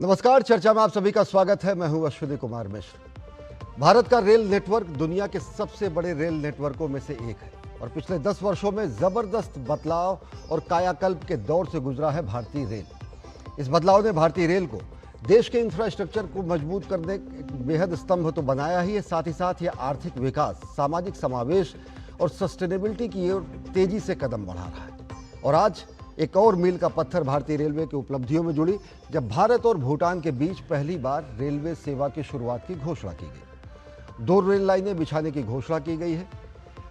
नमस्कार, चर्चा में आप सभी का स्वागत है। मैं हूं अश्विनी कुमार मिश्र। भारत का रेल नेटवर्क दुनिया के सबसे बड़े रेल नेटवर्कों में से एक है और पिछले 10 वर्षों में जबरदस्त बदलाव और कायाकल्प के दौर से गुजरा है भारतीय रेल। इस बदलाव ने भारतीय रेल को देश के इंफ्रास्ट्रक्चर को मजबूत करने बेहद स्तंभ तो बनाया ही है, साथ ही साथ यह आर्थिक विकास, सामाजिक समावेश और सस्टेनेबिलिटी की ओर तेजी से कदम बढ़ा रहा है। और आज एक और मील का पत्थर भारतीय रेलवे की उपलब्धियों में जुड़ी जब भारत और भूटान के बीच पहली बार रेलवे सेवा की शुरुआत की घोषणा की गई। 2 रेल लाइनें बिछाने की घोषणा की गई है।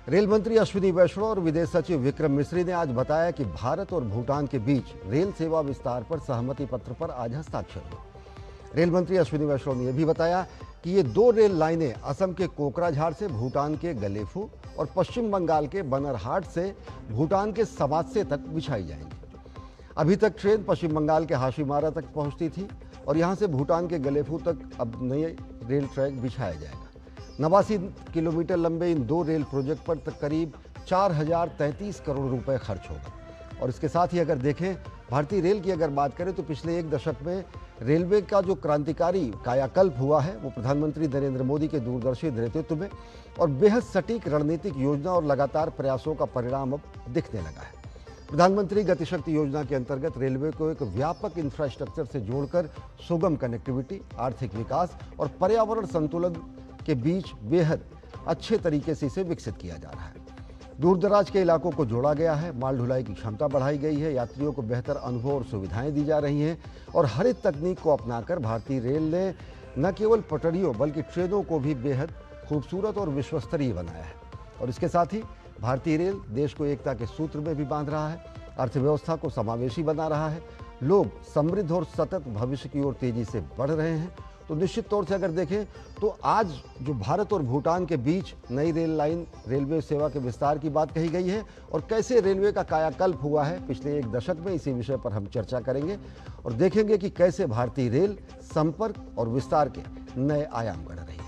रेल मंत्री अश्विनी वैष्णव और विदेश सचिव विक्रम मिस्री ने आज बताया कि भारत और भूटान के बीच रेल सेवा विस्तार पर सहमति पत्र पर आज हस्ताक्षर हुए। रेल मंत्री अश्विनी वैष्णव ने यह भी बताया कि ये 2 रेल लाइनें असम के कोकराझार से भूटान के गलेफू और पश्चिम बंगाल के बनरहाट से भूटान के समात्से तक बिछाई जाएंगी। अभी तक ट्रेन पश्चिम बंगाल के हाशीमारा तक पहुंचती थी और यहां से भूटान के गलेफू तक अब नए रेल ट्रैक बिछाया जाएगा। 89 किलोमीटर लंबे इन 2 रेल प्रोजेक्ट पर तक करीब 4033 करोड़ रुपए खर्च होगा। और इसके साथ ही अगर देखें भारतीय रेल की अगर बात करें तो पिछले 1 दशक में रेलवे का जो क्रांतिकारी कायाकल्प हुआ है वो प्रधानमंत्री नरेंद्र मोदी के दूरदर्शी नेतृत्व में और बेहद सटीक रणनीतिक योजना और लगातार प्रयासों का परिणाम अब दिखने लगा है। प्रधानमंत्री गतिशक्ति योजना के अंतर्गत रेलवे को एक व्यापक इंफ्रास्ट्रक्चर से जोड़कर सुगम कनेक्टिविटी, आर्थिक विकास और पर्यावरण संतुलन के बीच बेहद अच्छे तरीके से इसे विकसित किया जा रहा है। दूरदराज के इलाकों को जोड़ा गया है, माल ढुलाई की क्षमता बढ़ाई गई है, यात्रियों को बेहतर अनुभव और सुविधाएं दी जा रही हैं और हरित तकनीक को अपनाकर भारतीय रेल ने न केवल पटरियों बल्कि ट्रेनों को भी बेहद खूबसूरत और विश्वस्तरीय बनाया है। और इसके साथ ही भारतीय रेल देश को एकता के सूत्र में भी बांध रहा है, अर्थव्यवस्था को समावेशी बना रहा है, लोग समृद्ध और सतत भविष्य की ओर तेजी से बढ़ रहे हैं। तो निश्चित तौर से अगर देखें तो आज जो भारत और भूटान के बीच नई रेल लाइन रेलवे सेवा के विस्तार की बात कही गई है और कैसे रेलवे का कायाकल्प हुआ है पिछले 1 दशक में, इसी विषय पर हम चर्चा करेंगे और देखेंगे कि कैसे भारतीय रेल संपर्क और विस्तार के नए आयाम गढ़ रही है।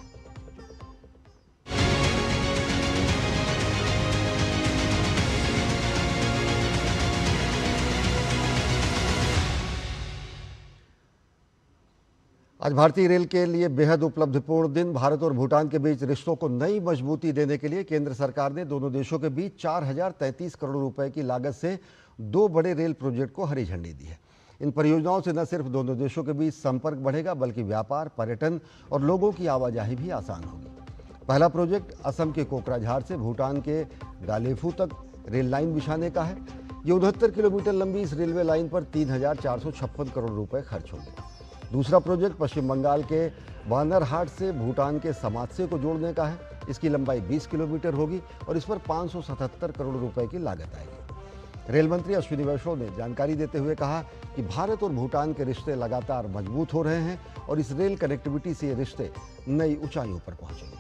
आज भारतीय रेल के लिए बेहद उपलब्धिपूर्ण दिन। भारत और भूटान के बीच रिश्तों को नई मजबूती देने के लिए केंद्र सरकार ने दोनों देशों के बीच 4033 करोड़ रुपए की लागत से 2 बड़े रेल प्रोजेक्ट को हरी झंडी दी है। इन परियोजनाओं से न सिर्फ दोनों देशों के बीच संपर्क बढ़ेगा बल्कि व्यापार, पर्यटन और लोगों की आवाजाही भी आसान होगी। पहला प्रोजेक्ट असम के कोकराझार से भूटान के गालेफू तक रेल लाइन बिछाने का है। ये 69 किलोमीटर लंबी इस रेलवे लाइन पर 3456 करोड़ रुपए खर्च होंगे। दूसरा प्रोजेक्ट पश्चिम बंगाल के बानरहाट से भूटान के समात्से को जोड़ने का है। इसकी लंबाई 20 किलोमीटर होगी और इस पर 577 करोड़ रुपए की लागत आएगी। रेल मंत्री अश्विनी वैष्णव ने जानकारी देते हुए कहा कि भारत और भूटान के रिश्ते लगातार मजबूत हो रहे हैं और इस रेल कनेक्टिविटी से ये रिश्ते नई ऊंचाइयों पर पहुंचेंगे।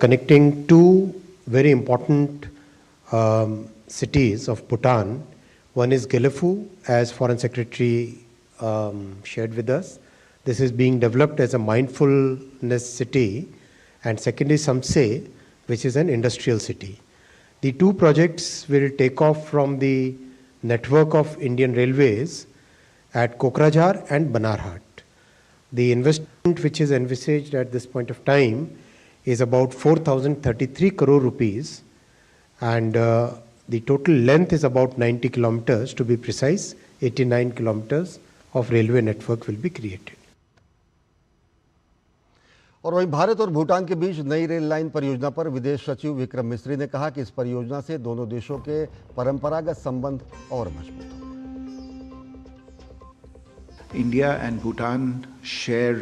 Connecting 2 very important cities of Bhutan. One is Gelefu, as Foreign Secretary shared with us. This is being developed as a mindfulness city. And second is Samse, which is an industrial city. The 2 projects will take off from the network of Indian Railways at Kokrajhar and Banarhat. The investment which is envisaged at this point of time is about 4033 crore rupees, and the total length is about 90 kilometers. To be precise, 89 kilometers of railway network will be created. और वहीं भारत और भूटान के बीच नई rail line परियोजना पर विदेश सचिव विक्रम मिस्री ने कहा कि इस परियोजना से दोनों देशों के परंपरागत संबंध और मजबूत होंगे। India and Bhutan share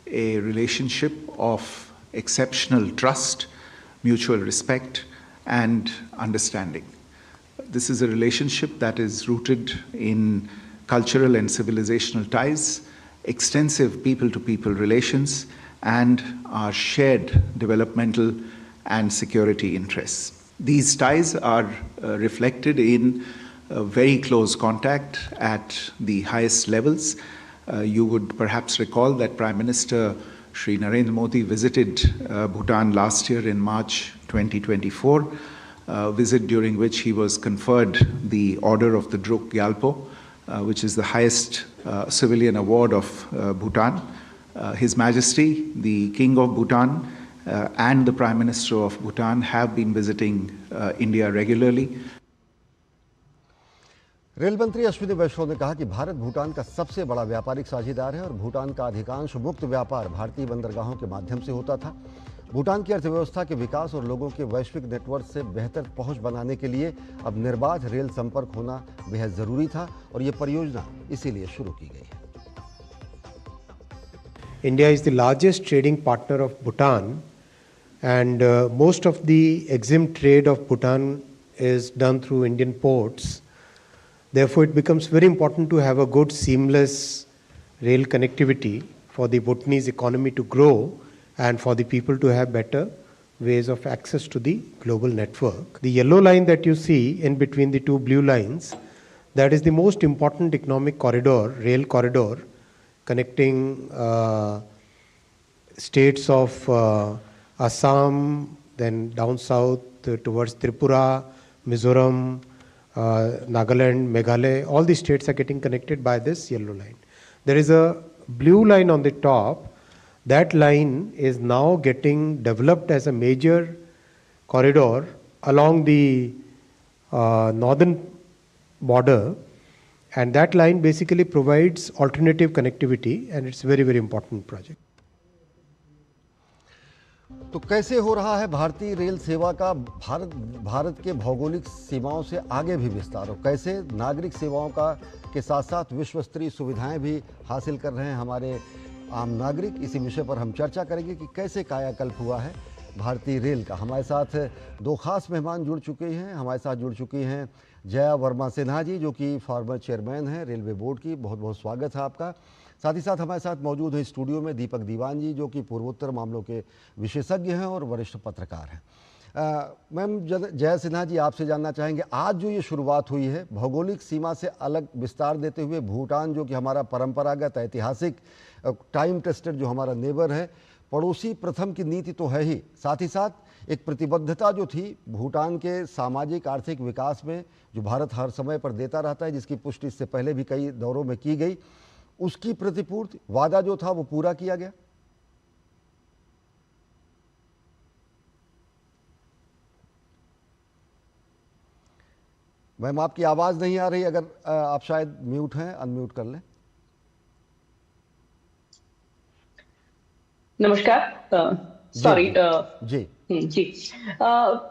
a relationship of exceptional trust, mutual respect, and understanding. This is a relationship that is rooted in cultural and civilizational ties, extensive people-to-people relations, and our shared developmental and security interests. These ties are reflected in very close contact at the highest levels. You would perhaps recall that Prime Minister Shri Narendra Modi visited Bhutan last year in March 2024. visit during which he was conferred the Order of the Druk Gyalpo, which is the highest civilian award of Bhutan. His Majesty, the King of Bhutan, and the Prime Minister of Bhutan have been visiting India regularly. Rail मंत्री अश्विनी वैष्णव ने कहा कि भारत भूटान का सबसे बड़ा व्यापारिक साझेदार है और भूटान का अधिकांश मुक्त व्यापार भारतीय बंदरगाहों के माध्यम से होता था। भूटान की अर्थव्यवस्था के विकास और लोगों के वैश्विक नेटवर्क से बेहतर पहुंच बनाने के लिए अब निर्बाध रेल संपर्क होना बेहद जरूरी था और ये परियोजना इसीलिए शुरू की गई है। India is the largest trading partner of Bhutan, and most of the EXIM trade of Bhutan is done through Indian ports. Therefore, it becomes very important to have a good seamless rail connectivity for the Bhutanese economy to grow and for the people to have better ways of access to the global network. The yellow line that you see in between the two blue lines, that is the most important economic corridor, rail corridor, connecting states of Assam, then down south towards Tripura, Mizoram, Nagaland, Meghalaya. All the states are getting connected by this yellow line. There is a blue line on the top. That line is now getting developed as a major corridor along the northern border, and that line basically provides alternative connectivity, and it's a very, very important project. तो कैसे हो रहा है भारतीय rail सेवा का भारत के भौगोलिक सीमाओं से आगे भी विस्तार, और कैसे नागरिक सेवाओं का के साथ साथ विश्व स्तरीय सुविधाएं भी हासिल कर रहे हैं हमारे आम नागरिक। इसी विषय पर हम चर्चा करेंगे कि कैसे कायाकल्प हुआ है भारतीय रेल का। हमारे साथ दो खास मेहमान जुड़ चुके हैं। हमारे साथ जुड़ चुकी हैं जया वर्मा सिन्हा जी, जो कि फॉर्मर चेयरमैन हैं रेलवे बोर्ड की। बहुत बहुत स्वागत है आपका। साथ ही साथ हमारे साथ मौजूद हैं स्टूडियो में दीपक दीवान जी, जो कि पूर्वोत्तर मामलों के विशेषज्ञ हैं और वरिष्ठ पत्रकार हैं। मैम जया सिन्हा जी, आपसे जानना चाहेंगे, आज जो ये शुरुआत हुई है भौगोलिक सीमा से अलग विस्तार देते हुए, भूटान जो कि हमारा परंपरागत ऐतिहासिक टाइम टेस्टेड जो हमारा नेबर है, पड़ोसी प्रथम की नीति तो है ही, साथ ही साथ एक प्रतिबद्धता जो थी भूटान के सामाजिक आर्थिक विकास में, जो भारत हर समय पर देता रहता है, जिसकी पुष्टि इससे पहले भी कई दौरों में की गई, उसकी प्रतिपूर्ति वादा जो था वो पूरा किया गया। मैम आपकी आवाज नहीं आ रही, अगर आप शायद म्यूट हैं, अनम्यूट कर लें। नमस्कार, सॉरी जी जी।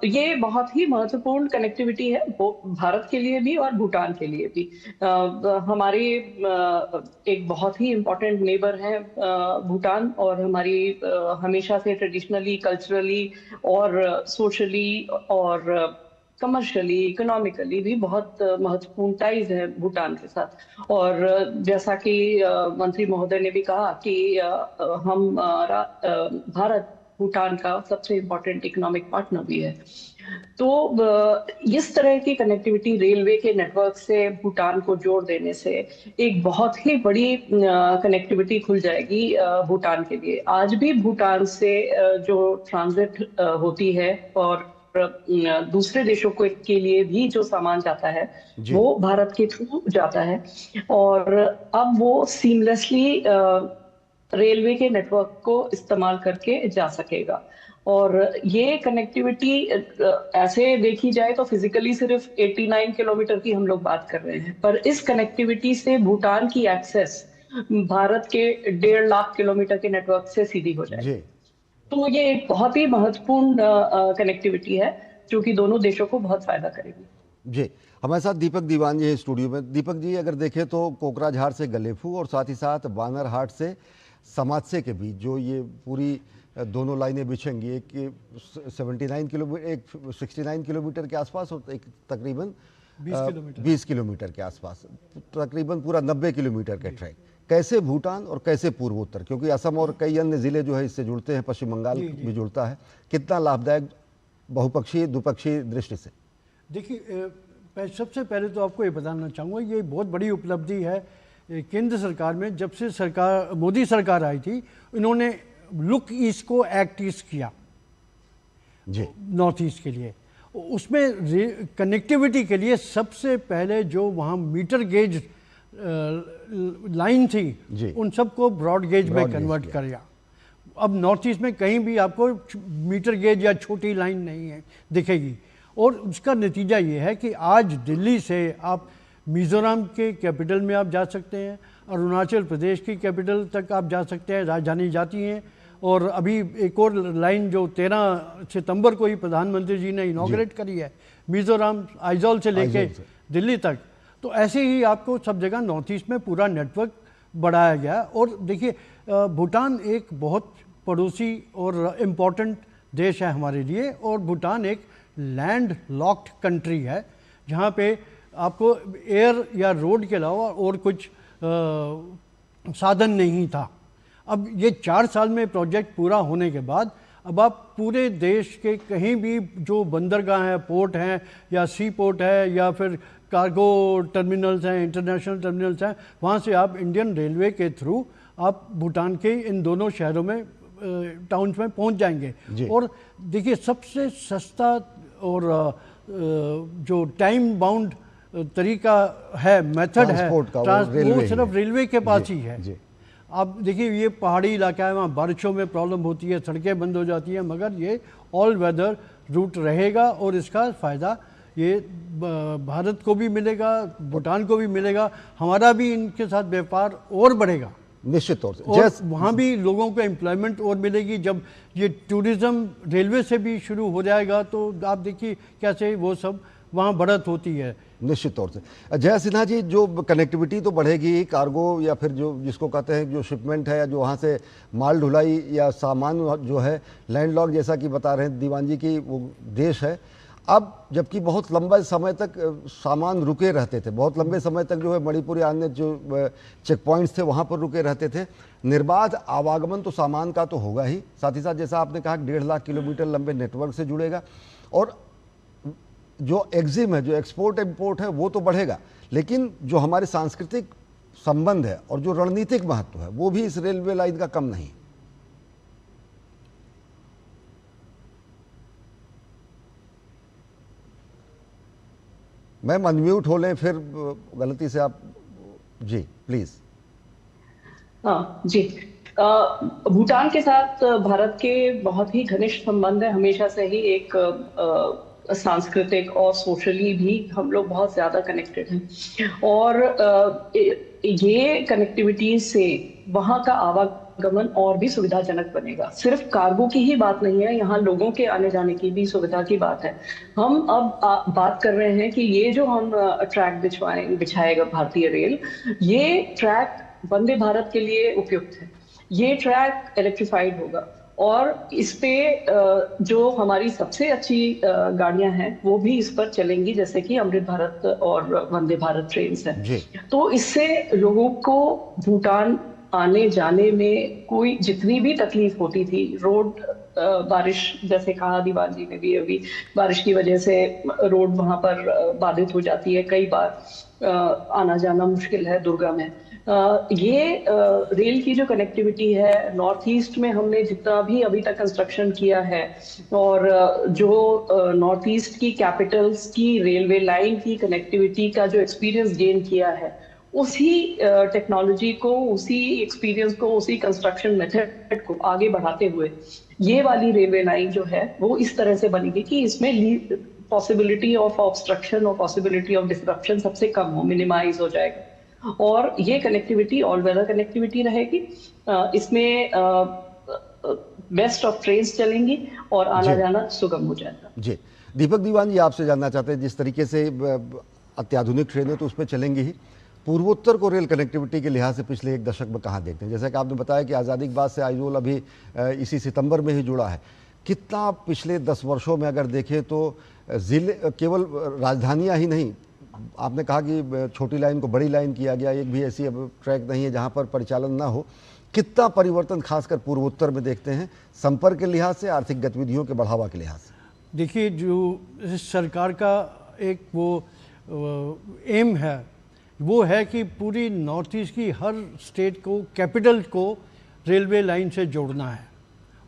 ये बहुत ही महत्वपूर्ण कनेक्टिविटी है, वो भारत के लिए भी और भूटान के लिए भी। हमारे एक बहुत ही इम्पोर्टेंट नेबर है भूटान, और हमारी हमेशा से ट्रेडिशनली, कल्चरली और सोशली और कमर्शियली, इकोनॉमिकली भी बहुत महत्वपूर्ण टाइज है भूटान के साथ। और जैसा कि मंत्री महोदय ने भी कहा कि भारत भूटान का सबसे इम्पोर्टेंट इकोनॉमिक पार्टनर भी है। तो इस तरह की कनेक्टिविटी रेलवे के नेटवर्क से भूटान को जोड़ देने से एक बहुत ही बड़ी कनेक्टिविटी खुल जाएगी भूटान के लिए। आज भी भूटान से जो ट्रांजिट होती है और दूसरे देशों के लिए भी जो सामान जाता है वो भारत के थ्रू जाता है, और अब वो सीमलेसली रेलवे के नेटवर्क को इस्तेमाल करके जा सकेगा। और ये कनेक्टिविटी ऐसे देखी जाए तो फिजिकली सिर्फ 89 किलोमीटर की हम लोग बात कर रहे हैं, पर इस कनेक्टिविटी से भूटान की एक्सेस भारत के 1.5 लाख किलोमीटर के नेटवर्क से सीधी हो जाएगी। तो ये एक बहुत ही महत्वपूर्ण कनेक्टिविटी है जो कि दोनों देशों को बहुत फायदा करेगी। जी, हमारे साथ दीपक दीवान जी है स्टूडियो में। दीपक जी, अगर देखें तो कोकराझार से गलेफू और साथ ही साथ बानरहाट से समात्से के बीच जो ये पूरी दोनों लाइनें बिछेंगी, एक 69 किलोमीटर, एक 69 किलोमीटर के आसपास और एक तकरीबन 20 किलोमीटर के आसपास, तकरीबन पूरा 90 किलोमीटर का ट्रैक। कैसे भूटान और कैसे पूर्वोत्तर, क्योंकि असम और कई अन्य ज़िले जो है इससे जुड़ते हैं, पश्चिम बंगाल भी जुड़ता है, कितना लाभदायक बहुपक्षीय द्विपक्षीय दृष्टि से? देखिए, सबसे पहले तो आपको ये बताना चाहूँगा, ये बहुत बड़ी उपलब्धि है केंद्र सरकार में। जब से सरकार मोदी सरकार आई थी, इन्होंने लुक ईस्ट को एक्ट ईस्ट किया जी, नॉर्थ ईस्ट के लिए, उसमें कनेक्टिविटी के लिए सबसे पहले जो वहाँ मीटर गेज लाइन थी जी। उन सबको ब्रॉड गेज में ब्रॉड गेज कन्वर्ट किया। किया। अब नॉर्थ ईस्ट में कहीं भी आपको मीटर गेज या छोटी लाइन नहीं है दिखेगी, और उसका नतीजा ये है कि आज दिल्ली से आप मिज़ोरम के कैपिटल में आप जा सकते हैं, अरुणाचल प्रदेश की कैपिटल तक आप जा सकते हैं, राजधानी जाती हैं। और अभी एक और लाइन जो 13 सितंबर को ही प्रधानमंत्री जी ने इनॉग्रेट करी है, मिज़ोरम आइजॉल से लेके आइजॉल से। दिल्ली तक। तो ऐसे ही आपको सब जगह नॉर्थ ईस्ट में पूरा नेटवर्क बढ़ाया गया। और देखिए भूटान एक बहुत पड़ोसी और इम्पॉर्टेंट देश है हमारे लिए, और भूटान एक लैंड लॉक्ड कंट्री है जहाँ पे आपको एयर या रोड के अलावा और कुछ साधन नहीं था। अब ये 4 साल में प्रोजेक्ट पूरा होने के बाद अब आप पूरे देश के कहीं भी जो बंदरगाह हैं, पोर्ट हैं या सी पोर्ट है या फिर कार्गो टर्मिनल्स हैं, इंटरनेशनल टर्मिनल्स हैं, वहाँ से आप इंडियन रेलवे के थ्रू आप भूटान के इन दोनों शहरों में टाउन्स में पहुँच जाएंगे। और देखिए सबसे सस्ता और जो टाइम बाउंड तरीका है, मेथड है ट्रांसपोर्ट का, वो सिर्फ रेलवे के पास ही है। जी। आप देखिए ये पहाड़ी इलाका है, वहाँ बारिशों में प्रॉब्लम होती है, सड़कें बंद हो जाती हैं, मगर ये ऑल वेदर रूट रहेगा और इसका फ़ायदा ये भारत को भी मिलेगा, भूटान को भी मिलेगा, हमारा भी इनके साथ व्यापार और बढ़ेगा निश्चित तौर से। और वहाँ भी लोगों को एम्प्लॉयमेंट और मिलेगी। जब ये टूरिज़्म रेलवे से भी शुरू हो जाएगा तो आप देखिए कैसे वो सब वहाँ बढ़त होती है। निश्चित तौर से। जय सिन्हा जी, जो कनेक्टिविटी तो बढ़ेगी, कार्गो या फिर जो जिसको कहते हैं जो शिपमेंट है या जो वहाँ से माल ढुलाई या सामान जो है लैंडलॉक, जैसा कि बता रहे हैं दीवान जी की वो देश है। अब जबकि बहुत लंबे समय तक सामान रुके रहते थे, बहुत लंबे समय तक जो है मणिपुर या अन्य जो चेक पॉइंट्स थे वहाँ पर रुके रहते थे। निर्बाध आवागमन तो सामान का तो होगा ही, साथ ही साथ जैसा आपने कहा 1.5 लाख किलोमीटर लंबे नेटवर्क से जुड़ेगा, और जो एग्जिम है, जो एक्सपोर्ट इम्पोर्ट है वो तो बढ़ेगा, लेकिन जो हमारे सांस्कृतिक संबंध है और जो रणनीतिक महत्व है वो भी इस रेलवे लाइन का कम नहीं। मैम अनम्यूट हो लें, फिर गलती से आप जी प्लीज। हाँ जी। भूटान के साथ भारत के बहुत ही घनिष्ठ संबंध है, हमेशा से ही एक सांस्कृतिक और सोशली भी हम लोग बहुत ज्यादा कनेक्टेड हैं। और ये कनेक्टिविटी से वहाँ का आवागमन और भी सुविधाजनक बनेगा। सिर्फ कार्गो की ही बात नहीं है, यहाँ लोगों के आने जाने की भी सुविधा की बात है। हम अब बात कर रहे हैं कि ये जो हम ट्रैक बिछाएगा भारतीय रेल, ये ट्रैक वंदे भारत के लिए उपयुक्त है। ये ट्रैक इलेक्ट्रिफाइड होगा और इस पे जो हमारी सबसे अच्छी गाड़ियां हैं वो भी इस पर चलेंगी, जैसे कि अमृत भारत और वंदे भारत ट्रेन है। तो इससे लोगों को भूटान आने जाने में कोई जितनी भी तकलीफ होती थी, रोड बारिश जैसे कहा दीवान जी ने भी, अभी बारिश की वजह से रोड वहां पर बाधित हो जाती है, कई बार आना जाना मुश्किल है दुर्गम है। ये रेल की जो कनेक्टिविटी है, नॉर्थ ईस्ट में हमने जितना भी अभी तक कंस्ट्रक्शन किया है और जो नॉर्थ ईस्ट की कैपिटल्स की रेलवे लाइन की कनेक्टिविटी का जो एक्सपीरियंस गेन किया है, उसी टेक्नोलॉजी को, उसी एक्सपीरियंस को, उसी कंस्ट्रक्शन मेथड को आगे बढ़ाते हुए ये वाली रेलवे लाइन जो है वो इस तरह से बनेगी कि इसमें पॉसिबिलिटी ऑफ ऑब्स्ट्रक्शन और पॉसिबिलिटी ऑफ डिसरप्शन सबसे कम हो, मिनिमाइज हो जाएगा। और ये कनेक्टिविटी ऑल वेदर कनेक्टिविटी रहेगी। इसमें बेस्ट ऑफ ट्रेन्स चलेंगी और आना जाना सुगम हो जाएगा। जी दीपक दीवान जी, आपसे जानना चाहते हैं, जिस तरीके से अत्याधुनिक ट्रेनें तो उस पर चलेंगी ही, पूर्वोत्तर को रेल कनेक्टिविटी के लिहाज से पिछले 1 दशक में कहाँ देखते हैं? जैसा कि आपने बताया कि आज़ादी के बाद से आइजोल अभी इसी सितंबर में ही जुड़ा है। कितना पिछले 10 वर्षों में अगर देखें तो जिले, केवल राजधानियाँ ही नहीं, आपने कहा कि छोटी लाइन को बड़ी लाइन किया गया, एक भी ऐसी अब ट्रैक नहीं है जहाँ पर परिचालन ना हो। कितना परिवर्तन खासकर पूर्वोत्तर में देखते हैं, संपर्क के लिहाज से, आर्थिक गतिविधियों के बढ़ावा के लिहाज से? देखिए, जो सरकार का एक वो एम है वो है कि पूरी नॉर्थ ईस्ट की हर स्टेट को, कैपिटल को रेलवे लाइन से जोड़ना है।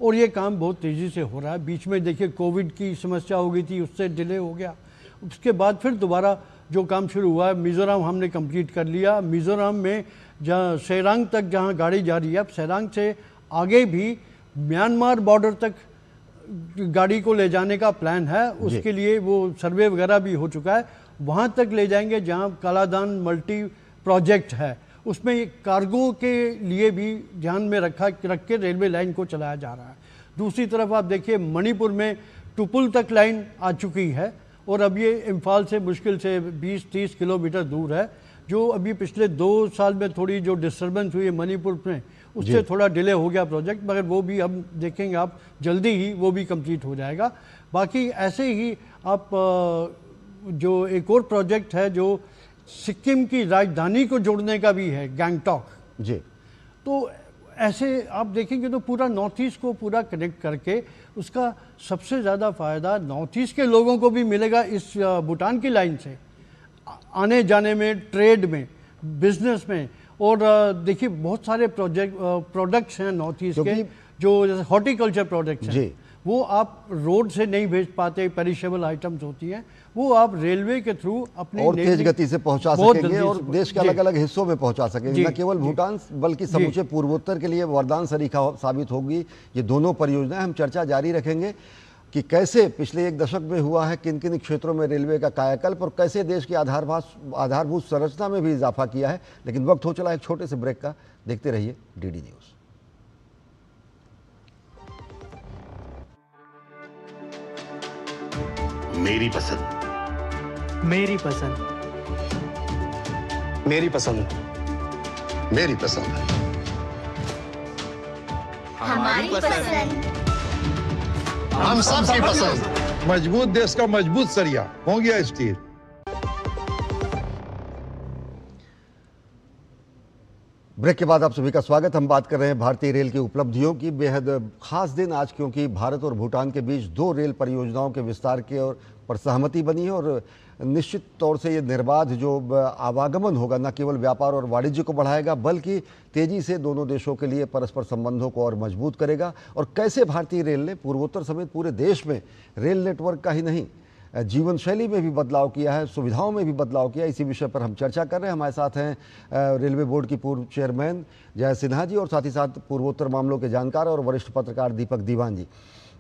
और ये काम बहुत तेज़ी से हो रहा है। बीच में देखिए कोविड की समस्या हो गई थी, उससे डिले हो गया। उसके बाद फिर दोबारा जो काम शुरू हुआ है, मिज़ोरम हमने कंप्लीट कर लिया। मिज़ोरम में जहाँ सेरांग तक जहाँ गाड़ी जा रही है, अब सेरांग से आगे भी म्यांमार बॉर्डर तक गाड़ी को ले जाने का प्लान है। उसके लिए वो सर्वे वगैरह भी हो चुका है। वहाँ तक ले जाएंगे जहाँ कालादान मल्टी प्रोजेक्ट है, उसमें कार्गो के लिए भी ध्यान में रख के रेलवे लाइन को चलाया जा रहा है। दूसरी तरफ आप देखिए मणिपुर में टुपुल तक लाइन आ चुकी है और अब ये इम्फाल से मुश्किल से 20-30 किलोमीटर दूर है। जो अभी पिछले 2 साल में थोड़ी जो डिस्टर्बेंस हुई है मणिपुर में, उससे थोड़ा डिले हो गया प्रोजेक्ट, मगर वो भी हम देखेंगे आप जल्दी ही वो भी कंप्लीट हो जाएगा। बाकी ऐसे ही आप जो एक और प्रोजेक्ट है जो सिक्किम की राजधानी को जोड़ने का भी है, गैंगटॉक जी, तो ऐसे आप देखेंगे तो पूरा नॉर्थ ईस्ट को पूरा कनेक्ट करके उसका सबसे ज़्यादा फ़ायदा नॉर्थ ईस्ट के लोगों को भी मिलेगा इस भूटान की लाइन से, आने जाने में, ट्रेड में, बिजनेस में। और देखिए बहुत सारे प्रोडक्ट्स हैं नॉर्थ ईस्ट के, जो जैसे हॉर्टिकल्चर प्रोडक्ट्स हैं, वो आप रोड से नहीं भेज पाते, पेरिशेबल आइटम्स होती हैं, वो आप रेलवे के थ्रू अपने और तेज गति से पहुंचा सकेंगे और देश के अलग अलग हिस्सों में पहुंचा सकेंगे। न केवल भूटान बल्कि समूचे पूर्वोत्तर के लिए वरदान सरीखा साबित होगी ये दोनों परियोजनाएं। हम चर्चा जारी रखेंगे कि कैसे पिछले 1 दशक में हुआ है किन किन क्षेत्रों में रेलवे का कायाकल्प और कैसे देश की आधारभूत संरचना में भी इजाफा किया है। लेकिन वक्त हो चला एक छोटे से ब्रेक का। देखते रहिए डीडी न्यूज। मेरी पसंद, मेरी पसंद, मेरी पसंद, मेरी पसंद, हमारी पसंद, हम सबकी पसंद। मजबूत देश का मजबूत सरिया हो गया स्टील। ब्रेक के बाद आप सभी का स्वागत। हम बात कर रहे हैं भारतीय रेल की उपलब्धियों की। बेहद खास दिन आज, क्योंकि भारत और भूटान के बीच 2 रेल परियोजनाओं के विस्तार के और पर सहमति बनी है और निश्चित तौर से ये निर्बाध जो आवागमन होगा न केवल व्यापार और वाणिज्य को बढ़ाएगा बल्कि तेजी से दोनों देशों के लिए परस्पर संबंधों को और मजबूत करेगा। और कैसे भारतीय रेल ने पूर्वोत्तर समेत पूरे देश में रेल नेटवर्क का ही नहीं जीवन शैली में भी बदलाव किया है, सुविधाओं में भी बदलाव किया, इसी विषय पर हम चर्चा कर रहे हैं। हमारे साथ हैं रेलवे बोर्ड की पूर्व चेयरमैन जय सिन्हा जी और साथ ही साथ पूर्वोत्तर मामलों के जानकार और वरिष्ठ पत्रकार दीपक दीवान जी।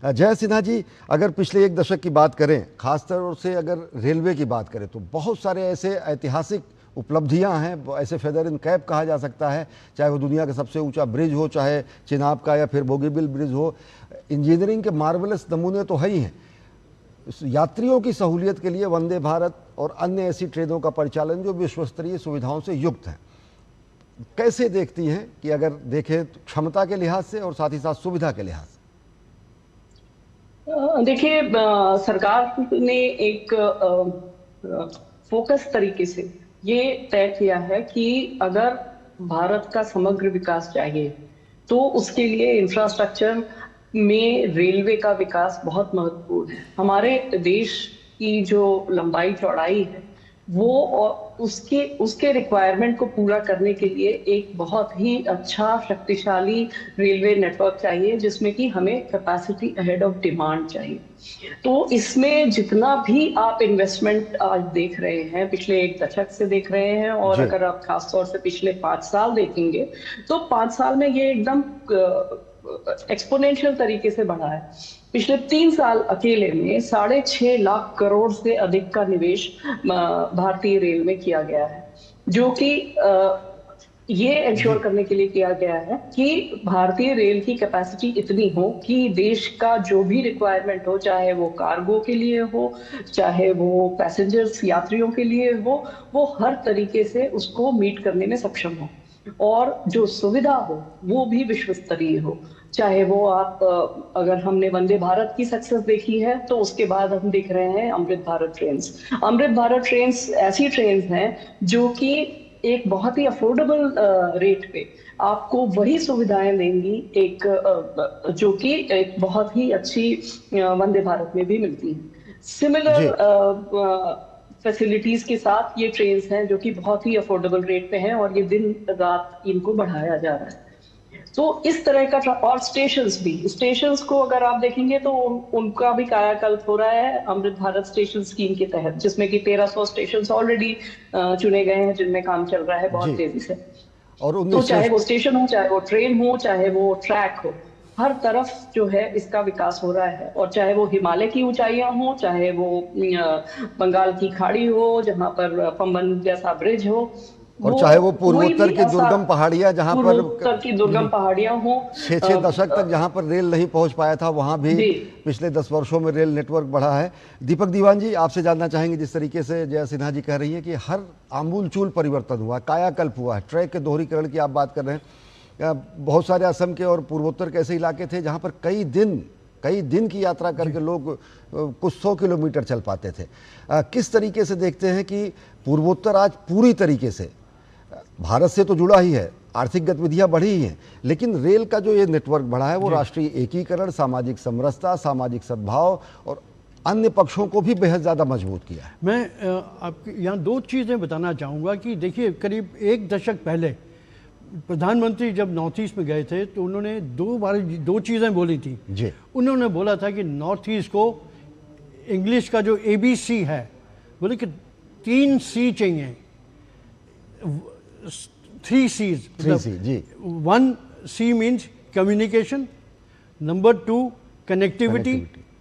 जय सिन्हा जी, अगर पिछले 1 दशक की बात करें, खासतौर से अगर रेलवे की बात करें, तो बहुत सारे ऐसे ऐतिहासिक उपलब्धियां हैं, ऐसे फेदर इन कैप कहा जा सकता है, चाहे वो दुनिया का सबसे ऊंचा ब्रिज हो, चाहे चिनाब का या फिर बोगीबिल ब्रिज हो। इंजीनियरिंग के मार्वलस नमूने तो है ही हैं। यात्रियों की सहूलियत के लिए वंदे भारत और अन्य ऐसी ट्रेनों का परिचालन जो विश्व स्तरीय सुविधाओं से युक्त है, कैसे देखती हैं कि अगर देखें क्षमता के लिहाज से और साथ ही साथ सुविधा के लिहाज से? देखिए, सरकार ने एक फोकस तरीके से ये तय किया है कि अगर भारत का समग्र विकास चाहिए तो उसके लिए इंफ्रास्ट्रक्चर में रेलवे का विकास बहुत महत्वपूर्ण है। हमारे देश की जो लंबाई चौड़ाई है वो उसके रिक्वायरमेंट को पूरा करने के लिए एक बहुत ही अच्छा शक्तिशाली रेलवे नेटवर्क चाहिए, जिसमें कि हमें कैपेसिटी अहेड ऑफ डिमांड चाहिए। तो इसमें जितना भी आप इन्वेस्टमेंट आज देख रहे हैं, पिछले 1 दशक से देख रहे हैं, और अगर आप खासतौर से पिछले 5 साल देखेंगे तो 5 साल में ये एकदम एक्सपोनेंशियल तरीके से बढ़ा है। पिछले 3 साल अकेले में 6.5 लाख करोड़ से अधिक का निवेश भारतीय रेल में किया गया है, जो कि ये इंश्योर करने के लिए किया गया है कि भारतीय रेल की कैपेसिटी इतनी हो कि देश का जो भी रिक्वायरमेंट हो, चाहे वो कार्गो के लिए हो, चाहे वो पैसेंजर्स यात्रियों के लिए हो, वो हर तरीके से उसको मीट करने में सक्षम हो, और जो सुविधा हो वो भी विश्व स्तरीय हो। चाहे वो आप अगर हमने वंदे भारत की सक्सेस देखी है तो उसके बाद हम देख रहे हैं अमृत भारत ट्रेन्स। अमृत भारत ट्रेन्स ऐसी ट्रेन्स हैं जो कि एक बहुत ही अफोर्डेबल रेट पे आपको वही सुविधाएं देंगी एक जो कि एक बहुत ही अच्छी वंदे भारत में भी मिलती है। सिमिलर फैसिलिटीज के साथ ये ट्रेन्स हैं जो कि बहुत ही अफोर्डेबल रेट पे हैं, और ये दिन रात इनको बढ़ाया जा रहा है। तो इस तरह का और स्टेशंस को अगर आप देखेंगे तो उनका भी कायाकल्प हो रहा है अमृत भारत स्टेशन स्कीम के तहत, जिसमें कि 1300 स्टेशंस ऑलरेडी चुने गए हैं जिनमें काम चल रहा है बहुत तेजी से। और तो चाहे वो स्टेशन हो, चाहे वो ट्रेन हो, चाहे वो ट्रैक हो, हर तरफ जो है इसका विकास हो रहा है। और चाहे वो हिमालय की ऊंचाइयां हो, चाहे वो बंगाल की खाड़ी हो जहां पर पंबन जैसा ब्रिज हो, और चाहे वो पूर्वोत्तर की दुर्गम पहाड़ियां जहां पर पूर्वोत्तर की दुर्गम पहाड़ियां हो, 6 दशक तक जहां पर रेल नहीं पहुंच पाया था, वहां भी पिछले 10 वर्षों में रेल नेटवर्क बढ़ा है। दीपक दीवान जी, आपसे जानना चाहेंगे, जिस तरीके से जया सिन्हा जी कह रही है कि हर आमूलचूल परिवर्तन हुआ, कायाकल्प हुआ है, ट्रैक के दोहरीकरण की आप बात कर रहे हैं, बहुत सारे असम के और पूर्वोत्तर के ऐसे इलाके थे जहाँ पर कई दिन की यात्रा करके लोग कुछ 100 किलोमीटर चल पाते थे। किस तरीके से देखते हैं कि पूर्वोत्तर आज पूरी तरीके से भारत से तो जुड़ा ही है, आर्थिक गतिविधियां बढ़ी ही हैं, लेकिन रेल का जो ये नेटवर्क बढ़ा है वो राष्ट्रीय एकीकरण, सामाजिक समरसता, सामाजिक सद्भाव और अन्य पक्षों को भी बेहद ज़्यादा मजबूत किया है। मैं आपके यहाँ 2 चीज़ें बताना चाहूँगा कि देखिए, करीब 1 दशक पहले प्रधानमंत्री जब नॉर्थ ईस्ट में गए थे तो उन्होंने 2 चीज़ें बोली थी जी। उन्होंने बोला था कि नॉर्थ ईस्ट को इंग्लिश का जो ABC है, बोले कि 3 C चाहिए, 3 C's, 3 C जी। 1 C means communication, number 2 connectivity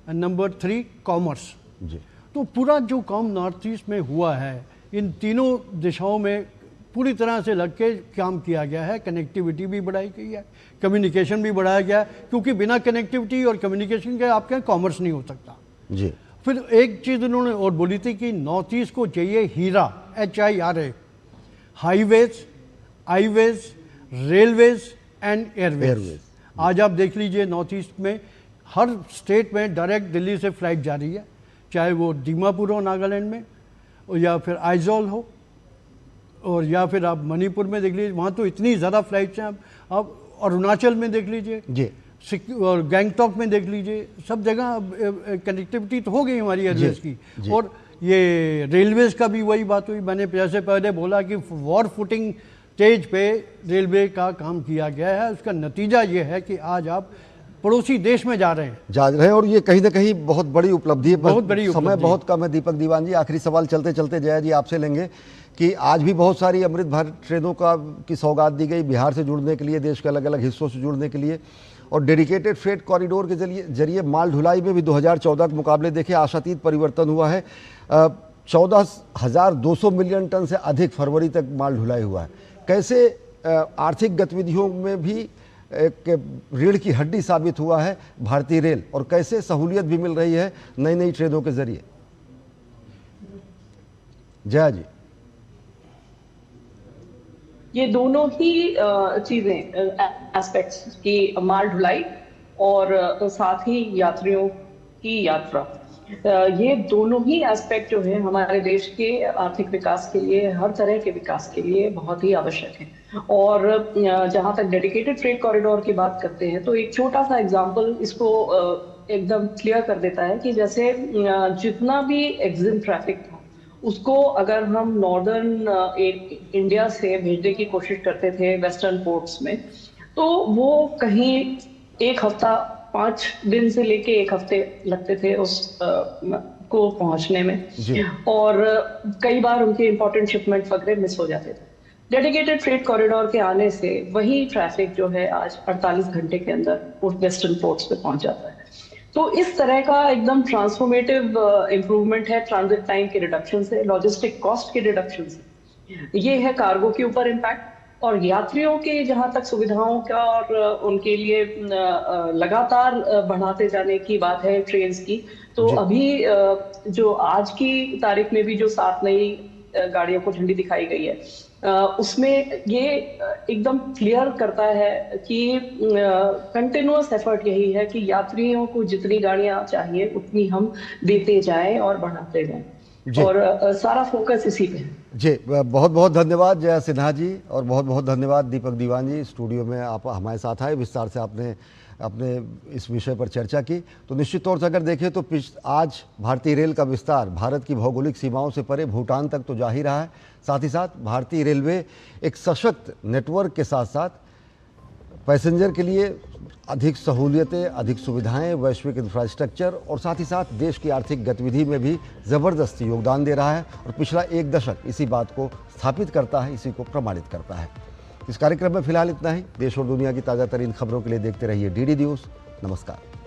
और नंबर 3 कॉमर्स जी। तो पूरा जो काम नॉर्थ ईस्ट में हुआ है, इन तीनों दिशाओं में पूरी तरह से लग के काम किया गया है। कनेक्टिविटी भी बढ़ाई गई है, कम्युनिकेशन भी बढ़ाया गया है, क्योंकि बिना कनेक्टिविटी और कम्युनिकेशन के आपके यहाँ कॉमर्स नहीं हो सकता जी। फिर एक चीज़ उन्होंने और बोली थी कि नॉर्थ ईस्ट को चाहिए हीरा, HIRA, highways, iways, railways and airways. आज आप देख लीजिए नॉर्थ ईस्ट में हर स्टेट में डायरेक्ट दिल्ली से फ्लाइट जा रही है, चाहे वो दीमापुर हो नागालैंड में, या फिर आइजॉल हो, और या फिर आप मणिपुर में देख लीजिए, वहाँ तो इतनी ज़्यादा फ्लाइट्स हैं। आप अरुणाचल में देख लीजिए जी, और गैंगटॉक में देख लीजिए, सब जगह कनेक्टिविटी तो हो गई हमारी एयरवेज की। और ये रेलवेज का भी वही बात हुई, मैंने जैसे पहले बोला कि वॉर फुटिंग स्टेज पे रेलवे का काम किया गया है। उसका नतीजा ये है कि आज आप पड़ोसी देश में जा रहे हैं और ये कहीं ना कहीं बहुत बड़ी उपलब्धि है। बहुत बड़ी उपलब्धि। समय बहुत कम है। दीपक दीवान जी, आखिरी सवाल चलते चलते जया जी आपसे लेंगे कि आज भी बहुत सारी अमृत भारत ट्रेनों की सौगात दी गई बिहार से जुड़ने के लिए, देश के अलग अलग हिस्सों से जुड़ने के लिए, और डेडिकेटेड फ्रेट कॉरिडोर के जरिए माल ढुलाई में भी 2014 के मुकाबले देखें आशातीत परिवर्तन हुआ है। 14,200 मिलियन टन से अधिक फरवरी तक माल ढुलाई हुआ है। कैसे आर्थिक गतिविधियों में भी एक रीढ़ की हड्डी साबित हुआ है भारतीय रेल, और कैसे सहूलियत भी मिल रही है नई नई ट्रेनों के जरिए? जया जी। ये दोनों ही चीजें, एस्पेक्ट्स की माल ढुलाई और साथ ही यात्रियों की यात्रा, ये दोनों ही एस्पेक्ट जो है हमारे देश के आर्थिक विकास के लिए, हर तरह के विकास के लिए बहुत ही आवश्यक है। और जहां तक डेडिकेटेड फ्रेट कॉरिडोर की बात करते हैं तो एक छोटा सा एग्जांपल इसको एकदम क्लियर कर देता है कि जैसे जितना भी एग्जिम ट्रैफिक था उसको अगर हम नॉर्दर्न इंडिया से भेजने की कोशिश करते थे वेस्टर्न पोर्ट्स में, तो वो कहीं 1 हफ्ता, 5 दिन से लेके 1 हफ्ते लगते थे उस को पहुंचने में, और कई बार उनके इंपॉर्टेंट शिपमेंट वगैरह मिस हो जाते थे। डेडिकेटेड फ्रेट कॉरिडोर के आने से वही ट्रैफिक जो है आज 48 घंटे के अंदर उस वेस्टर्न पोर्ट्स पे पहुंच जाता है। तो इस तरह का एकदम ट्रांसफॉर्मेटिव इम्प्रूवमेंट है ट्रांजिट टाइम के रिडक्शन से, लॉजिस्टिक कॉस्ट के रिडक्शन से। ये है कार्गो के ऊपर इम्पैक्ट, और यात्रियों के जहां तक सुविधाओं का और उनके लिए लगातार बढ़ाते जाने की बात है ट्रेन्स की, तो अभी जो आज की तारीख में भी जो 7 नई गाड़ियों को झंडी दिखाई गई है, उसमें ये एकदम क्लियर करता है कि कंटिन्यूअस एफर्ट यही है कि यात्रियों को जितनी गाड़ियां चाहिए उतनी हम देते जाएं और बढ़ाते जाएं, और सारा फोकस इसी पे है। जी, बहुत बहुत धन्यवाद जया सिन्हा जी, और बहुत बहुत धन्यवाद दीपक दीवान जी। स्टूडियो में आप हमारे साथ आए, विस्तार से आपने अपने इस विषय पर चर्चा की। तो निश्चित तौर से अगर देखें तो आज भारतीय रेल का विस्तार भारत की भौगोलिक सीमाओं से परे भूटान तक तो जा ही रहा है। साथ ही साथ भारतीय रेलवे एक सशक्त नेटवर्क के साथ साथ पैसेंजर के लिए अधिक सहूलियतें, अधिक सुविधाएं, वैश्विक इंफ्रास्ट्रक्चर और साथ ही साथ देश की आर्थिक गतिविधि में भी ज़बरदस्त योगदान दे रहा है और पिछला एक दशक इसी बात को स्थापित करता है, इसी को प्रमाणित करता है। इस कार्यक्रम में फिलहाल इतना ही। देश और दुनिया की ताज़ा तरीन खबरों के लिए देखते रहिए DD न्यूज़। नमस्कार।